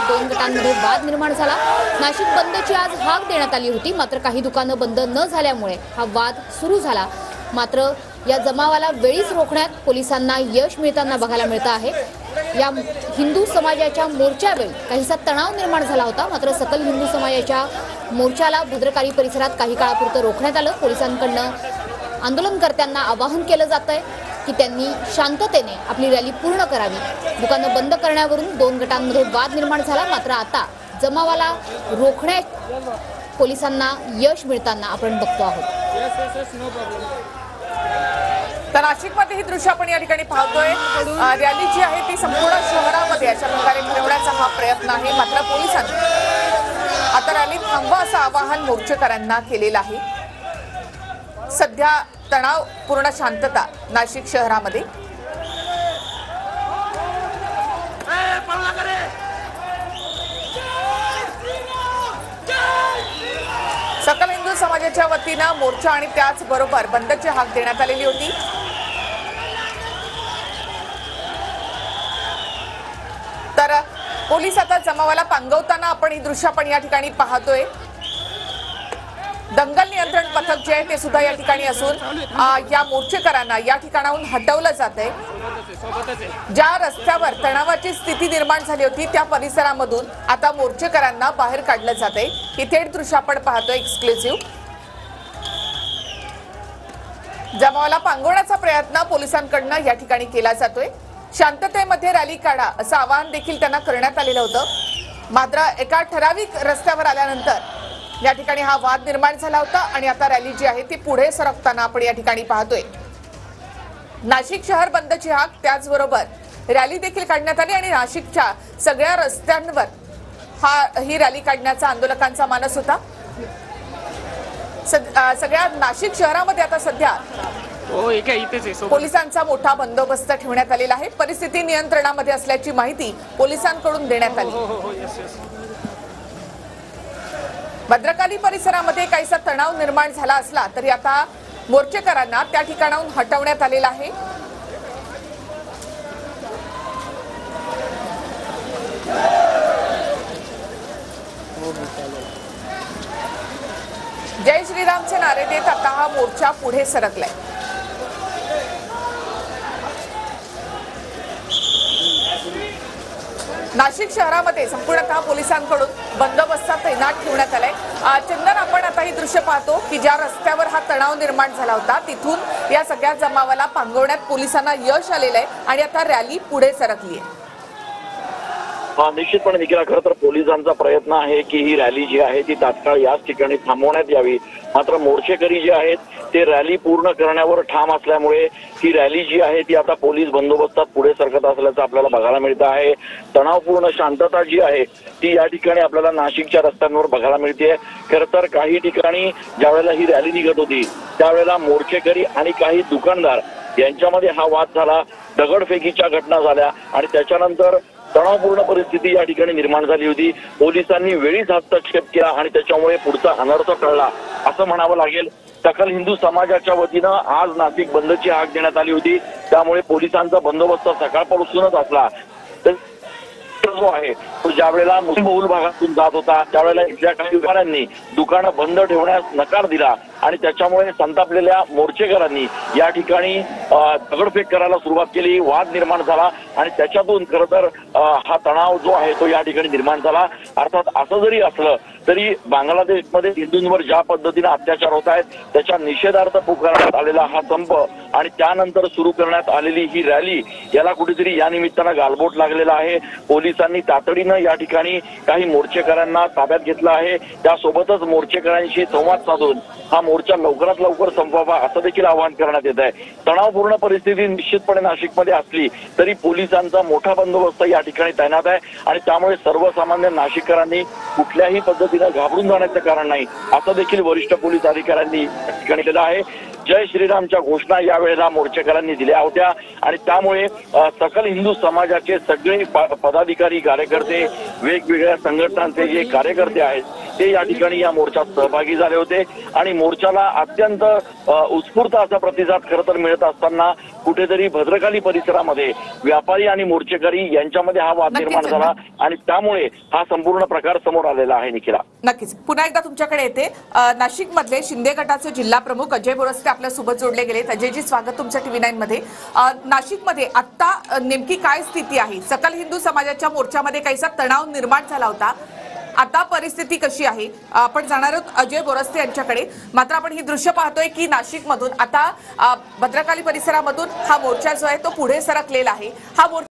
दोन गटांमध्ये वाद निर्माण झाला। नाशिक बंदची आज हाक देण्यात आली होती, मात्र काही दुकानं बंद न झाल्यामुळे हा वाद सुरू झाला। मात्र या जमावाला वेळीच रोखण्यात पोलिसांना यश मिळताना बघायला मिळतं आहे। या हिंदू समाजाच्या मोर्चावेळी काहीसा तणाव निर्माण झाला होता, मात्र सकल हिंदू समाजाच्या मोर्चाला भद्रकाली परिसरात काही काळापुरतं रोखण्यात आलं। पोलिसांकडनं आंदोलनकर्त्यांना आवाहन केलं जात आहे की त्यांनी शांततेने आपली रॅली पूर्ण करावी। दुकानं बंद करण्यावरून दोन गटांमध्ये वाद निर्माण झाला, मात्र आता जमावाला रोखण्यात पोलिसांना यश मिळताना आपण बघतो आहोत। तर नाशिकमध्ये ही दृश्य आपण या ठिकाणी पाहतोय। रॅली जी आहे ती संपूर्ण शहरामध्ये अशा प्रकारे फिरवण्याचा हा प्रयत्न आहे, मात्र पोलिसांनी आता रॅली थांबवा असं आवाहन मोर्चेकऱ्यांना केलेलं आहे। सध्या तणावपूर्ण शांतता नाशिक शहरामध्ये। सकल हिंदू समाजाच्या वतीनं मोर्चा आणि त्याचबरोबर बंदची हाक देण्यात आलेली होती। तर पोलीस आता जमावाला पांगवताना आपण ही दृश्य आपण या ठिकाणी पाहतोय। दंगल नियंत्रण पथक जे आहे ते सुद्धा या ठिकाणी असून या मोर्चेकरांना या ठिकाणाहून हटवलं जात आहे। ज्या रस्त्यावर तणावाची स्थिती निर्माण झाली होती त्या परिसरामधून आता मोर्चेकरांना बाहेर काढलं जात आहे। ही थेट दृश्य आपण पाहतोय एक्सक्लुसिव्ह। जमावाला पांगवण्याचा प्रयत्न पोलिसांकडनं या ठिकाणी केला जातोय। शांततेमध्ये रॅली काढा असं आवाहन देखील त्यांना करण्यात आलेलं होतं, मात्र एका ठराविक रस्त्यावर आल्यानंतर या ठिकाणी हा वाद निर्माण झाला होता आणि आता रॅली जी आहे ती पुढे सरकताना आपण या ठिकाणी पाहतोय। नाशिक शहर बंदची हाक, त्याचबरोबर रॅली देखील काढण्यात आली आणि नाशिकच्या सगळ्या रस्त्यांवर ही रॅली काढण्याचा आंदोलकांचा मानस होता। सगळ्या नाशिक शहरामध्ये आता सध्या पोलिसांचा मोठा बंदोबस्त ठेवण्यात आलेला आहे। परिस्थिती नियंत्रणामध्ये असल्याची माहिती पोलिसांकडून देण्यात आली। भद्रकाली परिसरामध्ये काहीसा तणाव निर्माण झाला असला तरी आता मोर्चेकरांना त्या ठिकाणाहून हटवण्यात आलेला आहे। जय श्रीरामचे नारे देत आता हा मोर्चा पुढे सरकलाय। नाशिक शहरामध्ये संपूर्णतः पोलिसांकडून बंदोबस्त तैनात ठेवण्यात आलाय। चंदन, आपण आता ही दृश्य पाहतो की ज्या रस्त्यावर हा तणाव निर्माण झाला होता तिथून या सगळ्या जमावाला पांगवण्यात पोलिसांना यश आलेलं आहे आणि आता रॅली पुढे सरकली आहे। निश्चितपणे निखिल, खरं तर पोलिसांचा प्रयत्न आहे की ही रॅली जी आहे ती तात्काळ याच ठिकाणी थांबवण्यात यावी, मात्र मोर्चेकरी जे आहेत ते रॅली पूर्ण करण्यावर ठाम असल्यामुळे ही रॅली जी आहे ती आता पोलीस बंदोबस्तात पुढे सरकत असल्याचं आपल्याला बघायला मिळतं आहे। तणावपूर्ण शांतता जी आहे ती या ठिकाणी आपल्याला नाशिकच्या रस्त्यांवर बघायला मिळते। खरं तर काही ठिकाणी ज्यावेळेला ही रॅली निघत होती त्यावेळेला मोर्चेकरी आणि काही दुकानदार यांच्यामध्ये हा वाद झाला, दगडफेकीच्या घटना झाल्या आणि त्याच्यानंतर तणावपूर्ण परिस्थिती या ठिकाणी निर्माण झाली होती। पोलिसांनी वेळीच हस्तक्षेप केला आणि त्याच्यामुळे पुढचा अनर्थ टळला असं म्हणावं लागेल। सकल हिंदू समाजाच्या वतीनं आज नाशिक बंदची हाक देण्यात आली होती, त्यामुळे पोलिसांचा बंदोबस्त सकाळपासूनच असला। जो आहे तो ज्यावेळेला मुस्लिम बहुल भागातून जात होता त्यावेळेला इथल्या काही व्यापाऱ्यांनी दुकानं बंद ठेवण्यास नकार दिला आणि त्याच्यामुळे संतापलेल्या मोर्चेकरांनी या ठिकाणी दगडफेक करायला सुरुवात केली, वाद निर्माण झाला आणि त्याच्यातून खरं तर हा तणाव जो आहे तो या ठिकाणी निर्माण झाला। अर्थात असं जरी असलं तरी बांगलादेशमध्ये हिंदूंवर ज्या पद्धतीने अत्याचार होत आहेत त्याच्या निषेधार्थ पुकारण्यात आलेला हा संप आणि त्यानंतर सुरू करण्यात आलेली ही रॅली याला कुठेतरी या निमित्तानं गालबोट लागलेला आहे। पोलिसांनी तातडीनं या ठिकाणी काही मोर्चेकरांना ताब्यात घेतलं आहे, त्यासोबतच मोर्चेकरांशी संवाद साधून हा मोर्चा लवकरात लवकर संपवावा असं देखील आवाहन करण्यात येत आहे। तणावपूर्ण परिस्थिती निश्चितपणे नाशिकमध्ये असली तरी पोलिसांचा मोठा बंदोबस्त या ठिकाणी तैनात आहे आणि त्यामुळे सर्वसामान्य नाशिककरांनी कुठल्याही पद्धतीने घाबरून जाण्याचं कारण नाही असं देखील वरिष्ठ पोलीस अधिकाऱ्यांनी या ठिकाणी केलं आहे। जय श्रीरामच्या घोषणा यावेळेला मोर्चेकरांनी दिल्या होत्या आणि त्यामुळे सकल हिंदू समाजाचे सगळे पदाधिकारी कार्यकर्ते वेगवेगळ्या संघटनांचे जे कार्यकर्ते आहेत ते या ठिकाणी या मोर्चात सहभागी झाले होते आणि मोर्चाला अत्यंत उत्स्फूर्त असा प्रतिसाद खरं तर मिळत असताना कुठेतरी भद्रकाली परिसरामध्ये व्यापारी आणि मोर्चेकरी यांच्यामध्ये हा वाद निर्माण झाला आणि त्यामुळे हा संपूर्ण प्रकार समोर आलेला आहे. निखिला, नक्कीच पुन्हा एकदा तुमच्याकडे येते. नाशिक मधले शिंदे गटाचे जिल्हा प्रमुख अजय बोरस्ते आपल्या सोबत जोडले गेलेत. अजयजी, स्वागत तुमच्या TV9 मध्ये. नाशिकमध्ये आता नेमकी काय स्थिती आहे? सकल हिंदू समाजाच्या मोर्चामध्ये काहीसा तणाव निर्माण झाला होता, आता परिस्थिती कशी आहे? आपण जाणार आहोत अजय बोरस्ते यांच्याकडे. मात्र आपण ही दृश्य पाहतोय की नाशिक मधून आता भद्रकाली परिसरामधून हा मोर्चा जो आहे तो पुढे सरकलेला आहे. हा मोर्चा